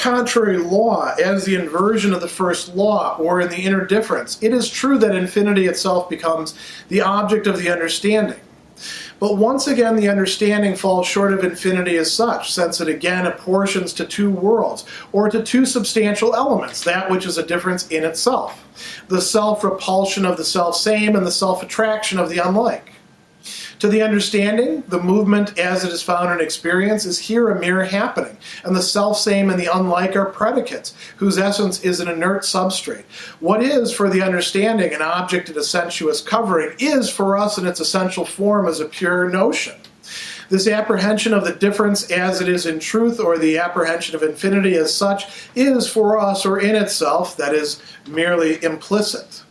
contrary law as the inversion of the first law, or in the inner difference, it is true that infinity itself becomes the object of the understanding. But once again, the understanding falls short of infinity as such, since it again apportions to two worlds, or to two substantial elements, that which is a difference in itself, the self-repulsion of the self-same and the self-attraction of the unlike. To the understanding, the movement as it is found in experience is here a mere happening, and the self-same and the unlike are predicates, whose essence is an inert substrate. What is, for the understanding, an object in a sensuous covering, is for us in its essential form as a pure notion. This apprehension of the difference as it is in truth, or the apprehension of infinity as such, is for us, or in itself, that is, merely implicit.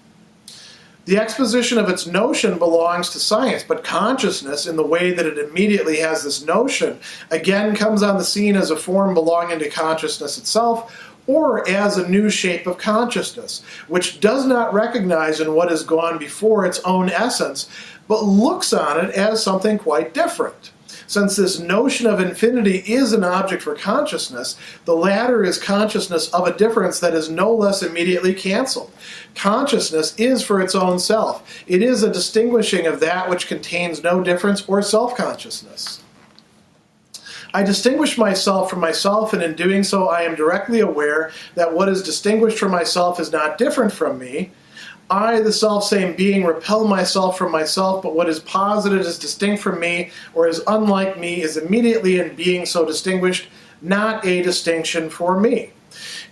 The exposition of its notion belongs to science, but consciousness, in the way that it immediately has this notion, again comes on the scene as a form belonging to consciousness itself, or as a new shape of consciousness, which does not recognize in what has gone before its own essence, but looks on it as something quite different. Since this notion of infinity is an object for consciousness, the latter is consciousness of a difference that is no less immediately canceled. Consciousness is for its own self. It is a distinguishing of that which contains no difference or self-consciousness. I distinguish myself from myself, and in doing so I am directly aware that what is distinguished from myself is not different from me. I, the self-same being, repel myself from myself, but what is posited as distinct from me, or is unlike me, is immediately in being so distinguished, not a distinction for me.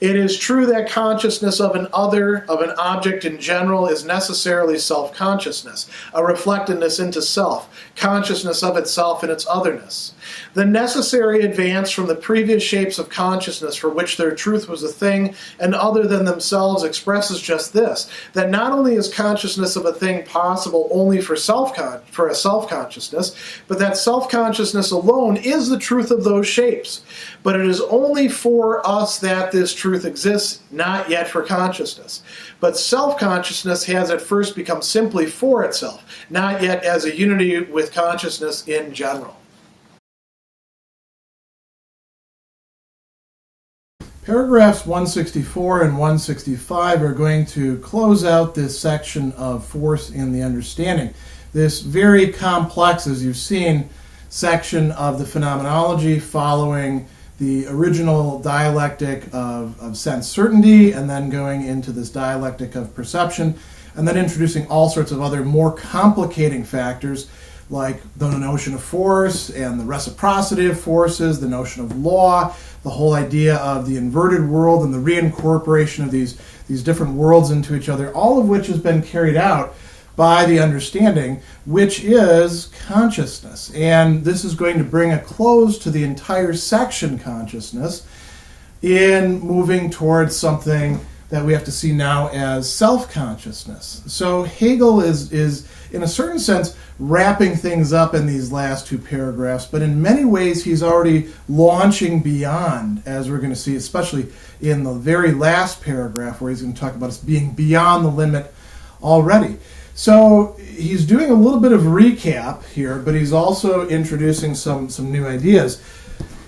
It is true that consciousness of an other, of an object in general, is necessarily self-consciousness, a reflectedness into self, consciousness of itself and its otherness. The necessary advance from the previous shapes of consciousness for which their truth was a thing and other than themselves expresses just this, that not only is consciousness of a thing possible only for a self-consciousness, but that self-consciousness alone is the truth of those shapes. But it is only for us that this truth exists, not yet for consciousness. But self-consciousness has at first become simply for itself, not yet as a unity with consciousness in general. Paragraphs 164 and 165 are going to close out this section of force in the understanding. This very complex, as you've seen, section of the phenomenology following the original dialectic of sense certainty, and then going into this dialectic of perception, and then introducing all sorts of other more complicating factors like the notion of force and the reciprocity of forces, the notion of law, the whole idea of the inverted world and the reincorporation of these different worlds into each other, all of which has been carried out by the understanding, which is consciousness. And this is going to bring a close to the entire section consciousness in moving towards something that we have to see now as self-consciousness. So Hegel is in a certain sense wrapping things up in these last two paragraphs, but in many ways he's already launching beyond, as we're going to see, especially in the very last paragraph where he's going to talk about us being beyond the limit already. So he's doing a little bit of recap here, but he's also introducing some new ideas.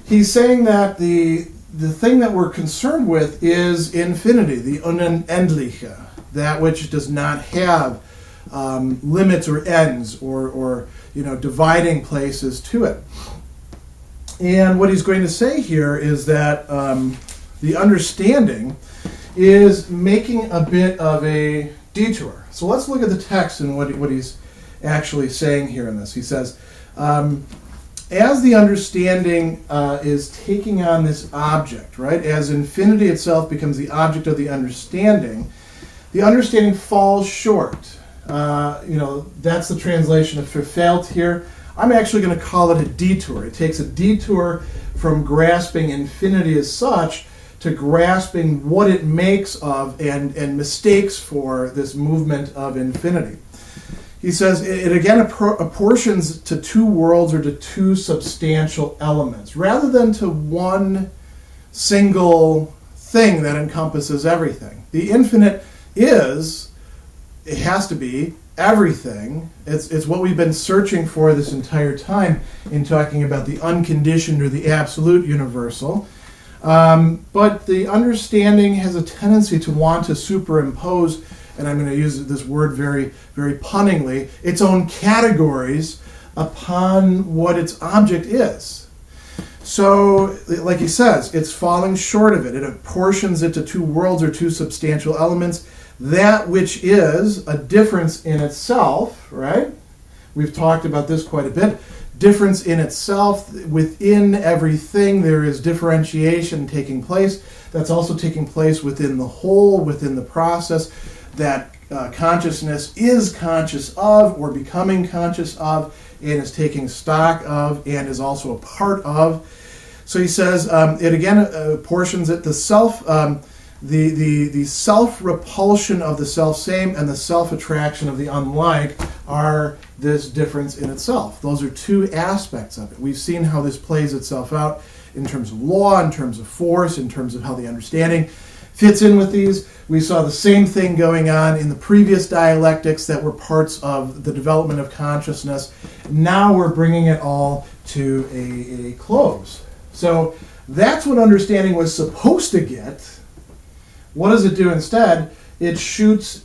He's saying that the thing that we're concerned with is infinity, the Unendliche, that which does not have limits or ends or dividing places to it. And what he's going to say here is that the understanding is making a bit of a detour. So let's look at the text and what he's actually saying here in this. He says, as the understanding is taking on this object, right, as infinity itself becomes the object of the understanding falls short. That's the translation of verfehlt here. I'm actually going to call it a detour. It takes a detour from grasping infinity as such to grasping what it makes of and mistakes for this movement of infinity. He says it again apportions to two worlds or to two substantial elements, rather than to one single thing that encompasses everything. The infinite it has to be everything. It's what we've been searching for this entire time in talking about the unconditioned or the absolute universal. But the understanding has a tendency to want to superimpose, and I'm going to use this word very, very punningly, its own categories upon what its object is. So, like he says, it's falling short of it. It apportions it to two worlds or two substantial elements. That which is a difference in itself, right? We've talked about this quite a bit. Difference in itself. Within everything there is differentiation taking place. That's also taking place within the whole, within the process that consciousness is conscious of or becoming conscious of and is taking stock of and is also a part of. So he says it again portions it, the self, the self-repulsion of the self-same and the self-attraction of the unlike are this difference in itself. Those are two aspects of it. We've seen how this plays itself out in terms of law, in terms of force, in terms of how the understanding fits in with these. We saw the same thing going on in the previous dialectics that were parts of the development of consciousness. Now we're bringing it all to a close. So that's what understanding was supposed to get. What does it do instead? It shoots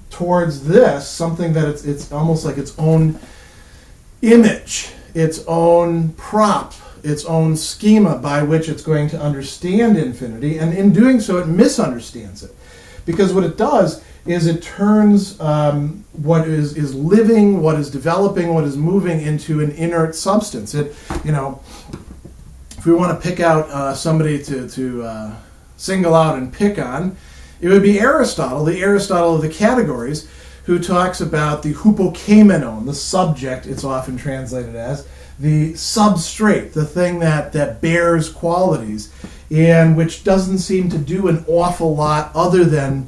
towards this, something that it's almost like its own image, its own prop, its own schema by which it's going to understand infinity, and in doing so it misunderstands it. Because what it does is it turns what is living, what is developing, what is moving into an inert substance. It, if we want to pick out somebody to single out and pick on, it would be Aristotle, the Aristotle of the categories, who talks about the hypokemenon, the subject, it's often translated as, the substrate, the thing that bears qualities, and which doesn't seem to do an awful lot other than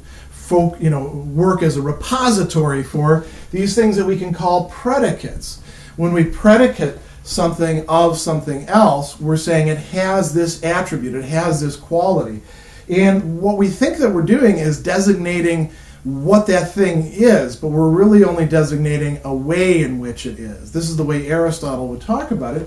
work as a repository for these things that we can call predicates. When we predicate something of something else, we're saying it has this attribute, it has this quality. And what we think that we're doing is designating what that thing is, but we're really only designating a way in which it is. This is the way Aristotle would talk about it.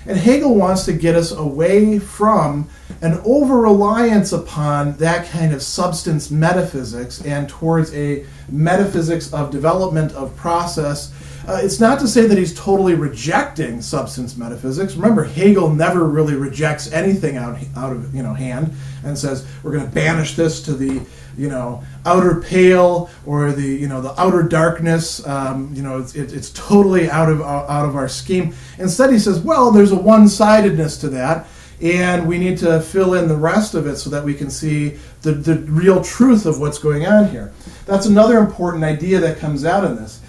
And Hegel wants to get us away from an over-reliance upon that kind of substance metaphysics and towards a metaphysics of development of process. It's not to say that he's totally rejecting substance metaphysics. Remember, Hegel never really rejects anything out of hand and says we're going to banish this to the outer pale or the outer darkness. It's totally out of our scheme. Instead, he says, well, there's a one-sidedness to that, and we need to fill in the rest of it so that we can see the real truth of what's going on here. That's another important idea that comes out in this.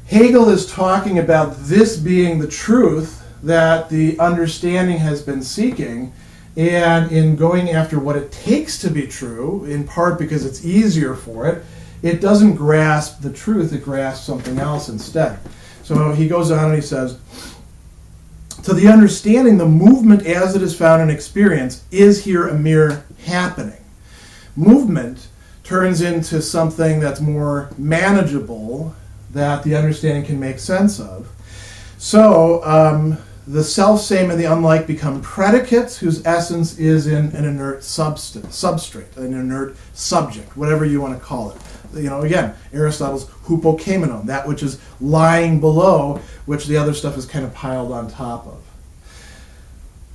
Hegel is talking about this being the truth that the understanding has been seeking, and in going after what it takes to be true, in part because it's easier for it, it doesn't grasp the truth, it grasps something else instead. So he goes on and he says, to the understanding, the movement as it is found in experience is here a mere happening. Movement turns into something that's more manageable, that the understanding can make sense of. So the self-same and the unlike become predicates whose essence is in an inert substrate, an inert subject, whatever you want to call it. Again, Aristotle's hypokemenon, that which is lying below, which the other stuff is kind of piled on top of.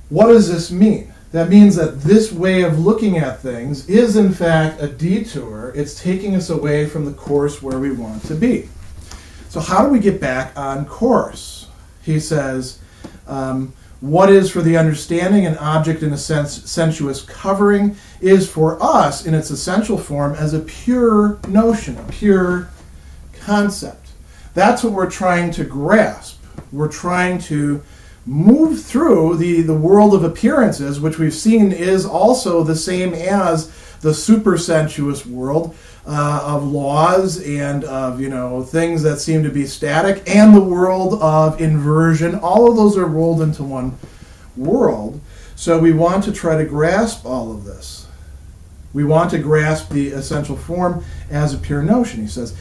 What does this mean? That means that this way of looking at things is in fact a detour. It's taking us away from the course where we want to be. So how do we get back on course? He says, what is for the understanding an object in a sensuous covering is for us in its essential form as a pure notion, a pure concept. That's what we're trying to grasp. We're trying to move through the world of appearances, which we've seen is also the same as the supersensuous world of laws and of things that seem to be static, and the world of inversion. All of those are rolled into one world. So we want to try to grasp all of this. We want to grasp the essential form as a pure notion. He says,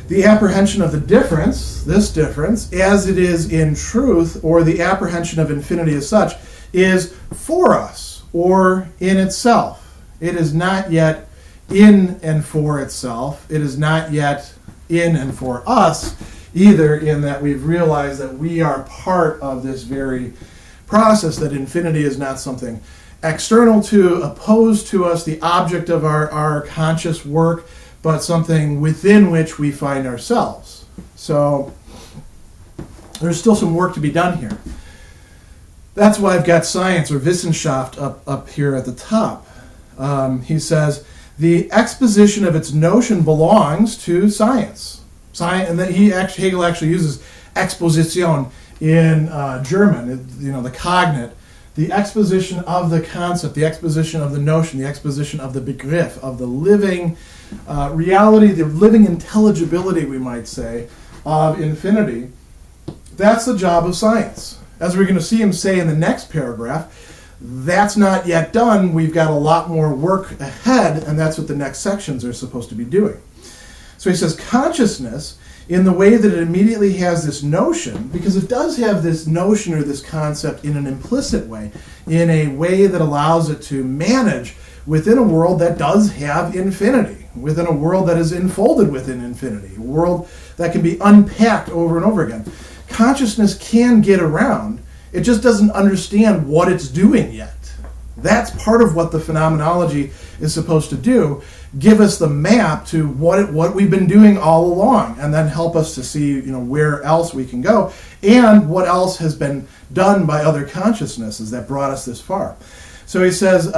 the apprehension of the difference, this difference, as it is in truth, or the apprehension of infinity as such, is for us, or in itself. It is not yet in and for itself. It is not yet in and for us either, in that we've realized that we are part of this very process, that infinity is not something external to, opposed to us, the object of our conscious work, but something within which we find ourselves. So there's still some work to be done here. That's why I've got science, or Wissenschaft, up here at the top. He says, the exposition of its notion belongs to science. And then Hegel actually uses Exposition in German, the cognate, the exposition of the concept, the exposition of the notion, the exposition of the Begriff, of the living reality, the living intelligibility, we might say, of infinity. That's the job of science. As we're going to see him say in the next paragraph, that's not yet done. We've got a lot more work ahead, and that's what the next sections are supposed to be doing. So he says, consciousness, in the way that it immediately has this notion, because it does have this notion or this concept in an implicit way, in a way that allows it to manage within a world that does have infinity, within a world that is enfolded within infinity, a world that can be unpacked over and over again. Consciousness can get around. It just doesn't understand what it's doing yet. That's part of what the phenomenology is supposed to do. Give us the map to what we've been doing all along, and then help us to see where else we can go, and what else has been done by other consciousnesses that brought us this far. So he says,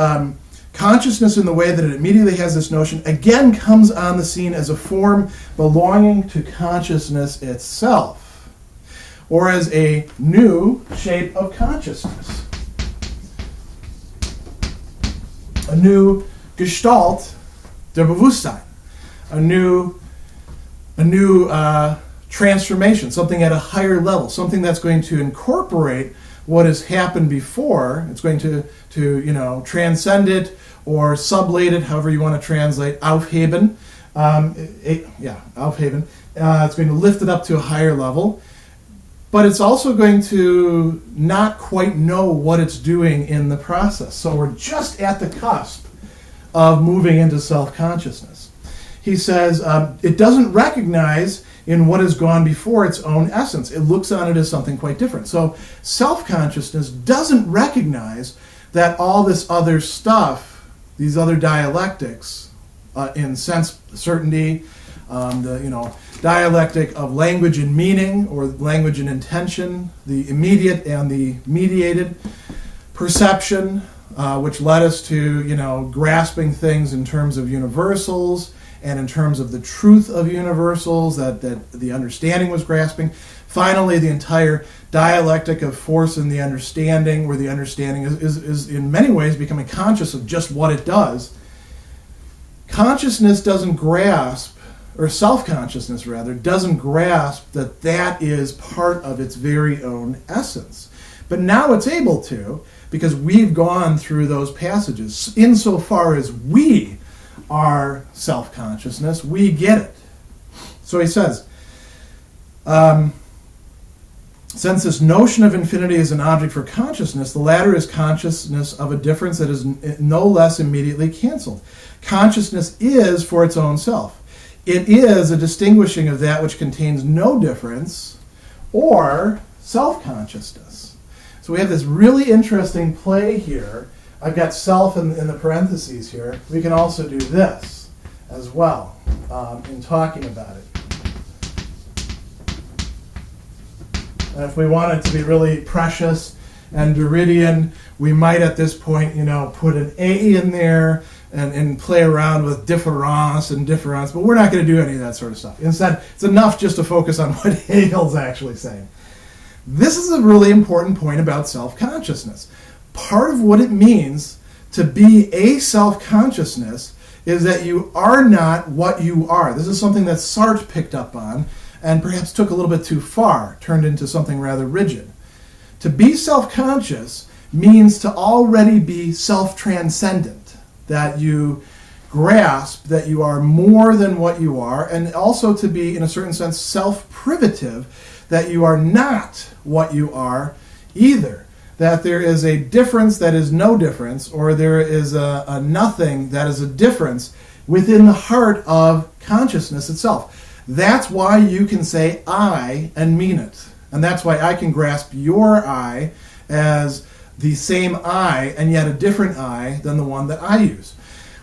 consciousness, in the way that it immediately has this notion, again comes on the scene as a form belonging to consciousness itself, or as a new shape of consciousness, a new Gestalt der Bewusstsein, a new transformation, something at a higher level, something that's going to incorporate what has happened before. It's going to transcend it or sublate it, however you want to translate, aufheben. Aufheben. It's going to lift it up to a higher level. But it's also going to not quite know what it's doing in the process. So we're just at the cusp of moving into self-consciousness. He says it doesn't recognize in what has gone before its own essence. It looks on it as something quite different. So self-consciousness doesn't recognize that all this other stuff, these other dialectics, in sense certainty, the dialectic of language and meaning, or language and intention, the immediate and the mediated perception, which led us to grasping things in terms of universals and in terms of the truth of universals that the understanding was grasping. Finally, the entire dialectic of force and the understanding, where the understanding is in many ways becoming conscious of just what it does. Consciousness doesn't grasp, or self-consciousness rather, doesn't grasp that is part of its very own essence. But now it's able to, because we've gone through those passages. Insofar as we are self-consciousness, we get it. So he says, since this notion of infinity is an object for consciousness, the latter is consciousness of a difference that is no less immediately canceled. Consciousness is for its own self. It is a distinguishing of that which contains no difference, or self-consciousness. So we have this really interesting play here. I've got self in the parentheses here. We can also do this as well in talking about it. And if we want it to be really precious and Derridian, we might at this point, put an A in there and play around with difference, but we're not going to do any of that sort of stuff. Instead, it's enough just to focus on what Hegel's actually saying. This is a really important point about self-consciousness. Part of what it means to be a self-consciousness is that you are not what you are. This is something that Sartre picked up on and perhaps took a little bit too far, turned into something rather rigid. To be self-conscious means to already be self-transcendent, that you grasp that you are more than what you are, and also to be, in a certain sense, self-privative, that you are not what you are either. that there is a difference that is no difference, or there is a nothing that is a difference within the heart of consciousness itself. That's why you can say I and mean it. And that's why I can grasp your I as the same I and yet a different I than the one that I use.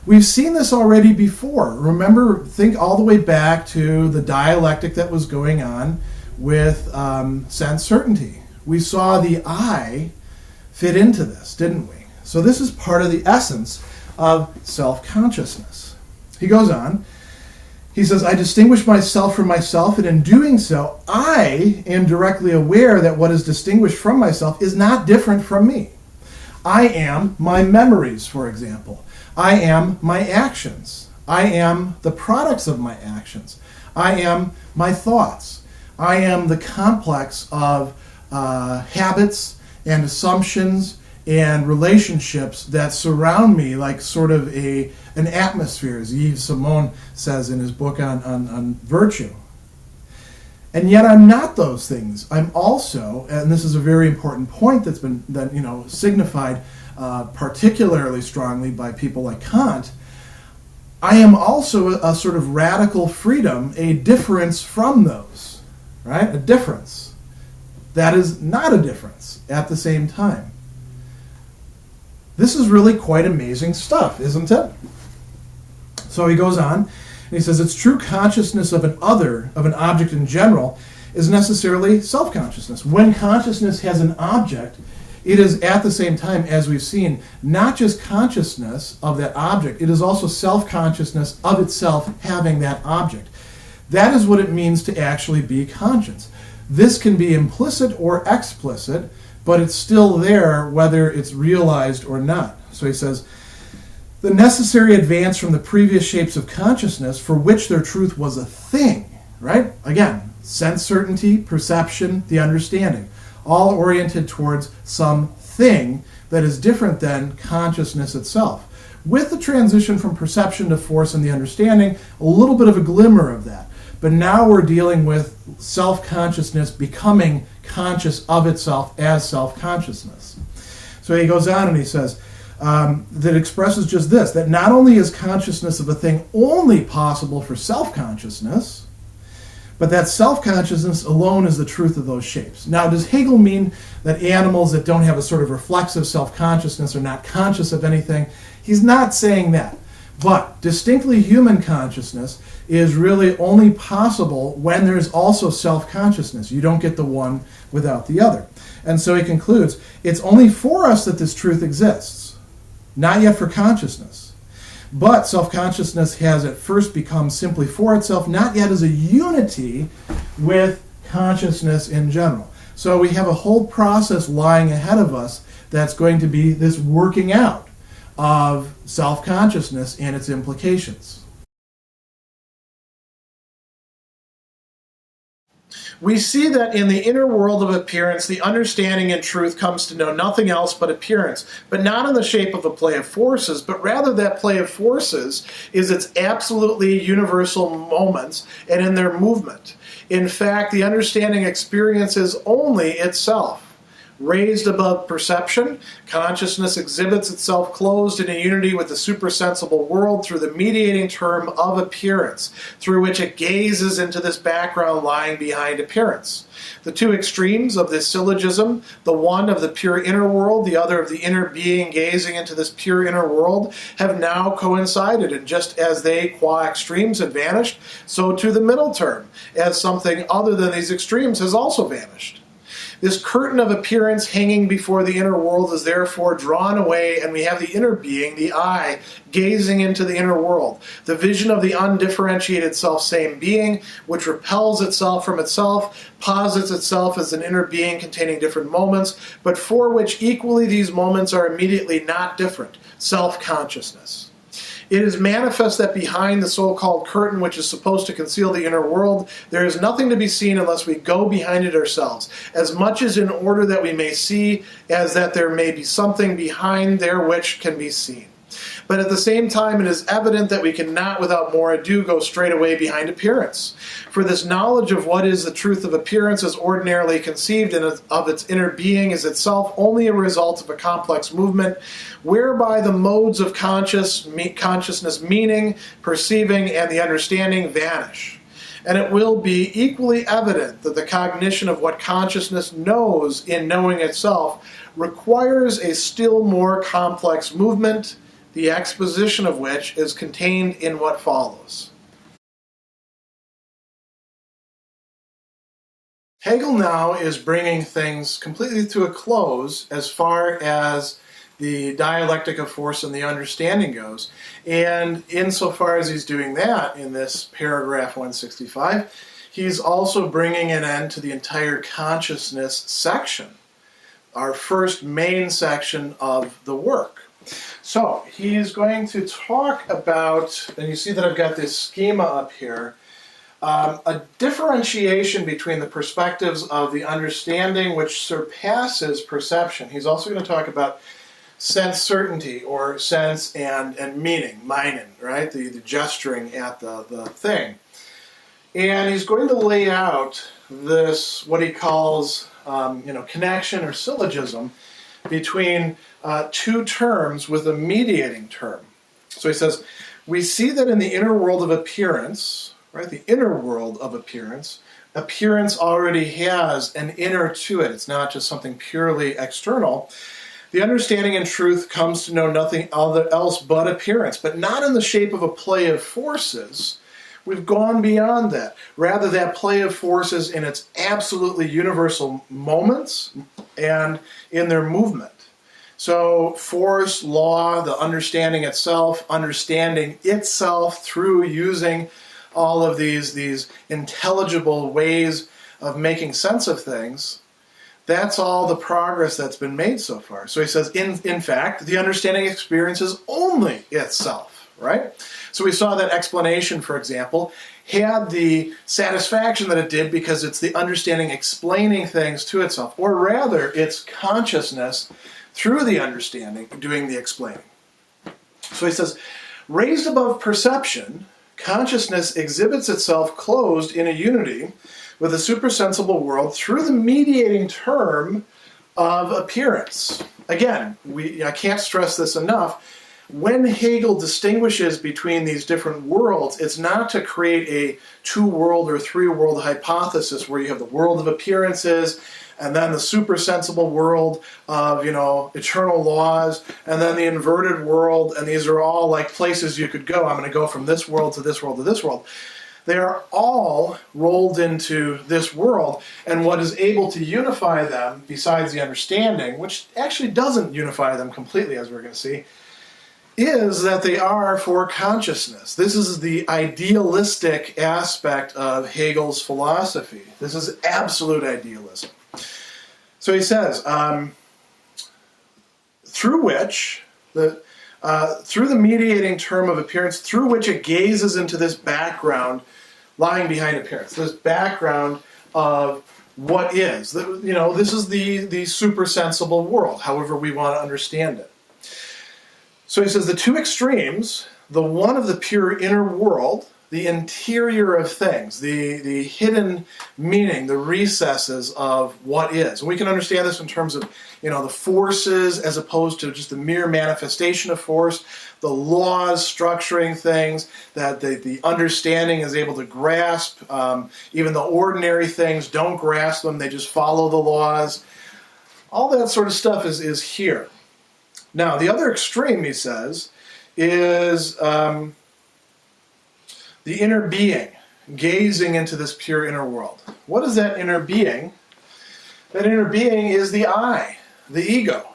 We've seen this already before. Remember, think all the way back to the dialectic that was going on with sense certainty. We saw the I fit into this, didn't we? So this is part of the essence of self-consciousness. He goes on. He says, I distinguish myself from myself, and in doing so, I am directly aware that what is distinguished from myself is not different from me. I am my memories, for example. I am my actions. I am the products of my actions. I am my thoughts. I am the complex of habits and assumptions and relationships that surround me like sort of an atmosphere, as Yves Simon says in his book on virtue. And yet I'm not those things. I'm also, and this is a very important point that's been signified particularly strongly by people like Kant, I am also a sort of radical freedom, a difference from those, right? A difference that is not a difference at the same time. This is really quite amazing stuff, isn't it? So he goes on, and he says, it's true consciousness of an other, of an object in general, is necessarily self-consciousness. When consciousness has an object, it is at the same time, as we've seen, not just consciousness of that object, it is also self-consciousness of itself having that object. That is what it means to actually be conscious. This can be implicit or explicit, but it's still there whether it's realized or not. So he says, the necessary advance from the previous shapes of consciousness for which their truth was a thing, right? Again, sense certainty, perception, the understanding, all oriented towards some thing that is different than consciousness itself. With the transition from perception to force and the understanding, a little bit of a glimmer of that. But now we're dealing with self-consciousness becoming conscious of itself as self-consciousness. So he goes on and he says, that expresses just this, that not only is consciousness of a thing only possible for self-consciousness, but that self-consciousness alone is the truth of those shapes. Now, does Hegel mean that animals that don't have a sort of reflexive self-consciousness are not conscious of anything? He's not saying that. But distinctly human consciousness is really only possible when there's also self-consciousness. You don't get the one without the other. And so he concludes, it's only for us that this truth exists, not yet for consciousness. But self-consciousness has at first become simply for itself, not yet as a unity with consciousness in general. So we have a whole process lying ahead of us that's going to be this working out of self-consciousness and its implications. We see that in the inner world of appearance, the understanding and truth comes to know nothing else but appearance, but not in the shape of a play of forces, but rather that play of forces is its absolutely universal moments and in their movement. In fact, the understanding experiences only itself. Raised above perception, consciousness exhibits itself closed in a unity with the supersensible world through the mediating term of appearance, through which it gazes into this background lying behind appearance. The two extremes of this syllogism, the one of the pure inner world, the other of the inner being gazing into this pure inner world, have now coincided, and just as they, qua extremes, have vanished, so too the middle term, as something other than these extremes, has also vanished. This curtain of appearance hanging before the inner world is therefore drawn away, and we have the inner being, the I, gazing into the inner world, the vision of the undifferentiated self-same being, which repels itself from itself, posits itself as an inner being containing different moments, but for which equally these moments are immediately not different, self-consciousness. It is manifest that behind the so-called curtain which is supposed to conceal the inner world, there is nothing to be seen unless we go behind it ourselves, as much as in order that we may see as that there may be something behind there which can be seen. But at the same time, it is evident that we cannot, without more ado, go straight away behind appearance. For this knowledge of what is the truth of appearance as ordinarily conceived and of its inner being is itself only a result of a complex movement, whereby the modes of consciousness, meaning, perceiving, and the understanding vanish. And it will be equally evident that the cognition of what consciousness knows in knowing itself requires a still more complex movement, the exposition of which is contained in what follows. Hegel now is bringing things completely to a close as far as the dialectic of force and the understanding goes. And insofar as he's doing that in this paragraph 165, he's also bringing an end to the entire consciousness section, our first main section of the work. So he's going to talk about, and you see that I've got this schema up here, a differentiation between the perspectives of the understanding which surpasses perception. He's also going to talk about sense certainty, or sense and meaning, meinen, right? The gesturing at the thing. And he's going to lay out this, what he calls, connection or syllogism between two terms with a mediating term. So he says, we see that in the inner world of appearance, right, the inner world of appearance already has an inner to it. It's not just something purely external. The understanding in truth comes to know nothing else but appearance, but not in the shape of a play of forces. We've gone beyond that. Rather, that play of forces in its absolutely universal moments and in their movement. So force, law, the understanding itself, understanding itself through using all of these intelligible ways of making sense of things, that's all the progress that's been made so far. So he says, in fact, the understanding experiences only itself, right? So we saw that explanation, for example, had the satisfaction that it did because it's the understanding explaining things to itself, or rather, it's consciousness through the understanding doing the explaining. So he says, raised above perception, consciousness exhibits itself closed in a unity with the supersensible world through the mediating term of appearance. Again, I can't stress this enough. When Hegel distinguishes between these different worlds, it's not to create a two-world or three-world hypothesis where you have the world of appearances and then the supersensible world of, eternal laws, and then the inverted world, and these are all like places you could go. I'm going to go from this world to this world to this world. They are all rolled into this world, and what is able to unify them, besides the understanding, which actually doesn't unify them completely, as we're going to see, is that they are for consciousness. This is the idealistic aspect of Hegel's philosophy. This is absolute idealism. So he says, through the mediating term of appearance, through which it gazes into this background lying behind appearance, this background of what is. This is the supersensible world, however we want to understand it. So he says the two extremes, the one of the pure inner world, the interior of things, the hidden meaning, the recesses of what is. And we can understand this in terms of, the forces as opposed to just the mere manifestation of force, the laws structuring things, that the understanding is able to grasp. Even the ordinary things don't grasp them, they just follow the laws. All that sort of stuff is here. Now, the other extreme, he says, is the inner being, gazing into this pure inner world. What is that inner being? That inner being is the I, the ego.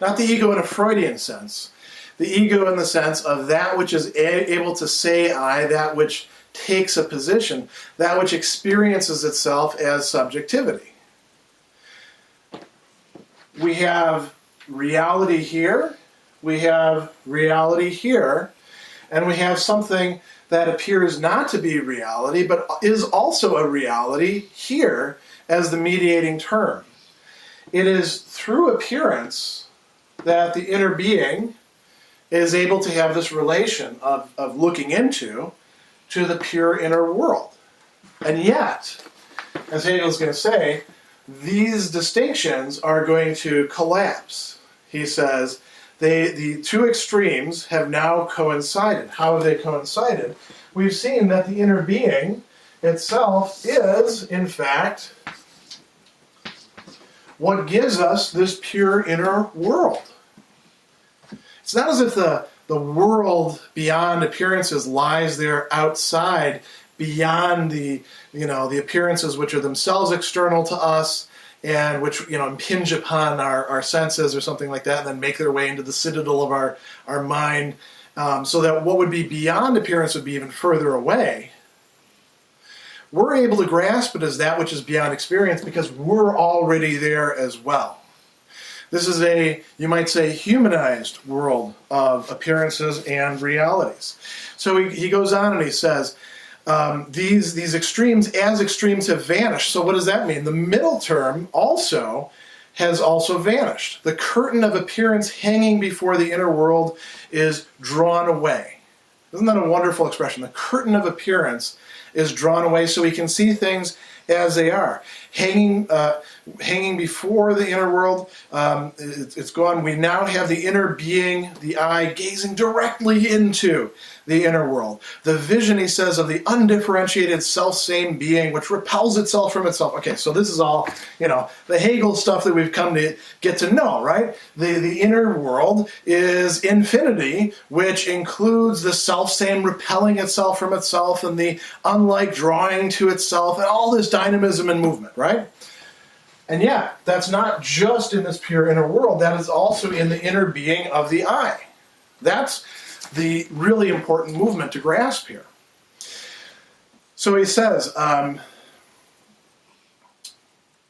Not the ego in a Freudian sense. The ego in the sense of that which is able to say I, that which takes a position, that which experiences itself as subjectivity. We have reality here, we have reality here, and we have something that appears not to be reality, but is also a reality here as the mediating term. It is through appearance that the inner being is able to have this relation of looking into to the pure inner world. And yet, as Hegel is going to say, these distinctions are going to collapse. He says the two extremes have now coincided. How have they coincided? We've seen that the inner being itself is, in fact, what gives us this pure inner world. It's not as if the world beyond appearances lies there outside, beyond the appearances which are themselves external to us and which impinge upon our senses or something like that, and then make their way into the citadel of our mind, so that what would be beyond appearance would be even further away. We're able to grasp it as that which is beyond experience because we're already there as well. This is you might say, humanized world of appearances and realities. So he goes on and he says, these extremes, as extremes, have vanished. So what does that mean? The middle term has also vanished. The curtain of appearance hanging before the inner world is drawn away. Isn't that a wonderful expression? The curtain of appearance is drawn away so we can see things as they are. Hanging before the inner world, it's gone. We now have the inner being, the I, gazing directly into the inner world. The vision, he says, of the undifferentiated self-same being which repels itself from itself. Okay, so this is all, the Hegel stuff that we've come to get to know, right? The inner world is infinity, which includes the self-same repelling itself from itself and the unlike drawing to itself and all this dynamism and movement, right? And yeah, that's not just in this pure inner world, that is also in the inner being of the I. That's the really important movement to grasp here. So he says,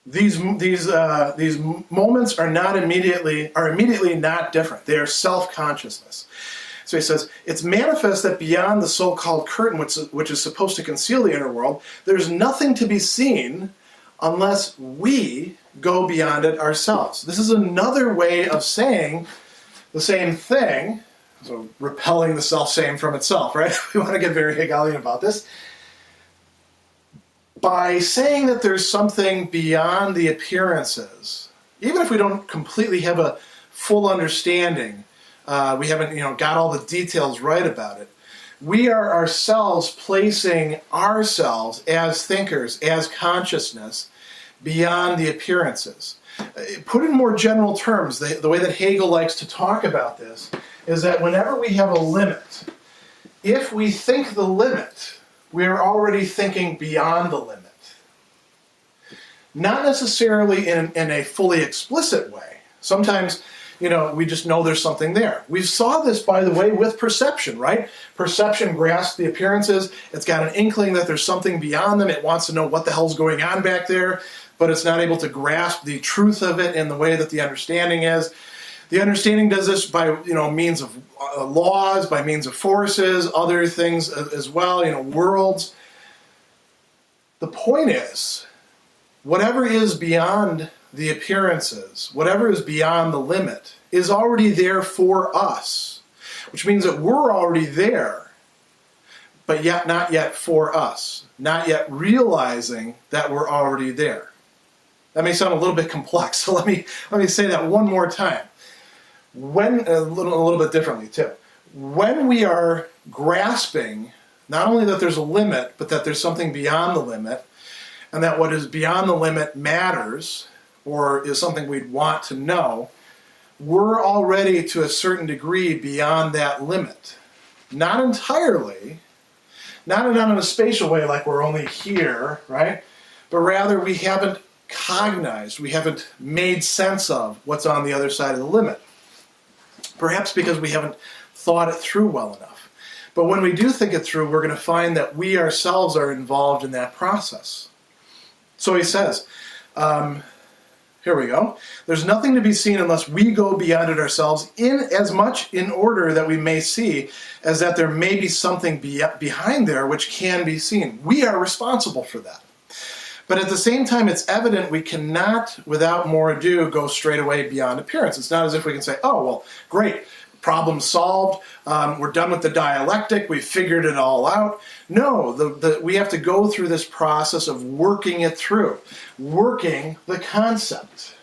these moments are immediately not different. They are self-consciousness. So he says, it's manifest that beyond the so-called curtain, which is supposed to conceal the inner world, there's nothing to be seen unless we go beyond it ourselves. This is another way of saying the same thing, so repelling the self-same from itself, right? We want to get very Hegelian about this. By saying that there's something beyond the appearances, even if we don't completely have a full understanding, we haven't got all the details right about it, we are ourselves placing ourselves as thinkers, as consciousness, beyond the appearances. Put in more general terms, the way that Hegel likes to talk about this is that whenever we have a limit, if we think the limit, we are already thinking beyond the limit. Not necessarily in a fully explicit way. Sometimes we just know there's something there. We saw this, by the way, with perception, right? Perception grasps the appearances. It's got an inkling that there's something beyond them. It wants to know what the hell's going on back there, but it's not able to grasp the truth of it in the way that the understanding is. The understanding does this by means of laws, by means of forces, other things as well, worlds. The point is, whatever is beyond the appearances, whatever is beyond the limit, is already there for us, which means that we're already there, but yet not yet for us, not yet realizing that we're already there. That may sound a little bit complex, so let me say that one more time. A little bit differently too. When we are grasping not only that there's a limit, but that there's something beyond the limit, and that what is beyond the limit matters, or is something we'd want to know, we're already to a certain degree beyond that limit. Not entirely, not in a spatial way like we're only here, right? But rather we haven't cognized, we haven't made sense of what's on the other side of the limit. Perhaps because we haven't thought it through well enough. But when we do think it through, we're going to find that we ourselves are involved in that process. So he says, here we go. There's nothing to be seen unless we go beyond it ourselves, in as much in order that we may see as that there may be something behind there which can be seen. We are responsible for that. But at the same time, it's evident we cannot, without more ado, go straight away beyond appearance. It's not as if we can say, oh, well, great. problem solved, we're done with the dialectic, we figured it all out. No, we have to go through this process of working it through, working the concept.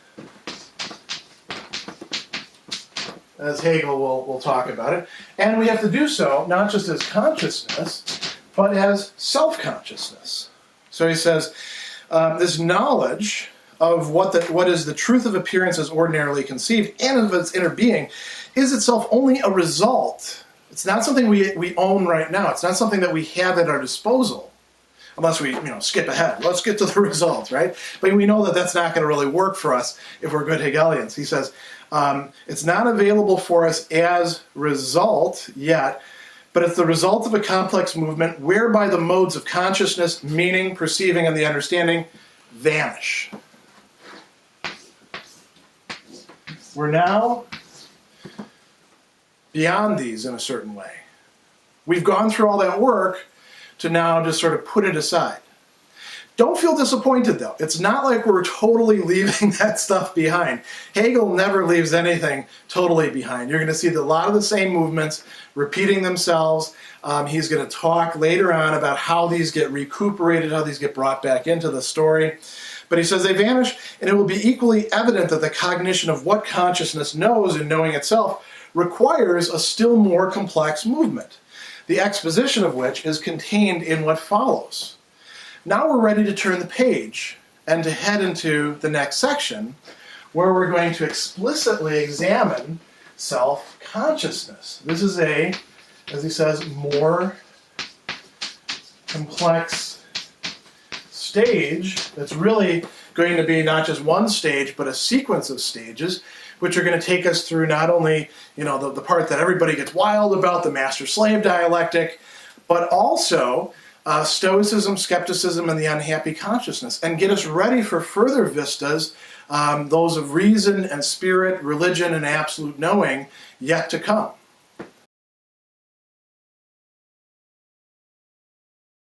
As Hegel will talk about it. And we have to do so not just as consciousness, but as self-consciousness. So he says, this knowledge of what is the truth of appearance as ordinarily conceived and of its inner being is itself only a result. It's not something we own right now. It's not something that we have at our disposal. Unless we skip ahead. Let's get to the result, right? But we know that that's not going to really work for us if we're good Hegelians. He says, it's not available for us as result yet, but it's the result of a complex movement whereby the modes of consciousness, meaning, perceiving, and the understanding vanish. We're now beyond these in a certain way. We've gone through all that work to now just sort of put it aside. Don't feel disappointed, though. It's not like we're totally leaving that stuff behind. Hegel never leaves anything totally behind. You're going to see a lot of the same movements repeating themselves. He's going to talk later on about how these get recuperated, how these get brought back into the story. But he says they vanish, and it will be equally evident that the cognition of what consciousness knows in knowing itself requires a still more complex movement, the exposition of which is contained in what follows. Now we're ready to turn the page and to head into the next section, where we're going to explicitly examine self-consciousness. This is as he says, more complex stage that's really going to be not just one stage, but a sequence of stages, which are going to take us through not only, the part that everybody gets wild about, the master-slave dialectic, but also Stoicism, skepticism, and the unhappy consciousness, and get us ready for further vistas, those of reason and spirit, religion and absolute knowing, yet to come.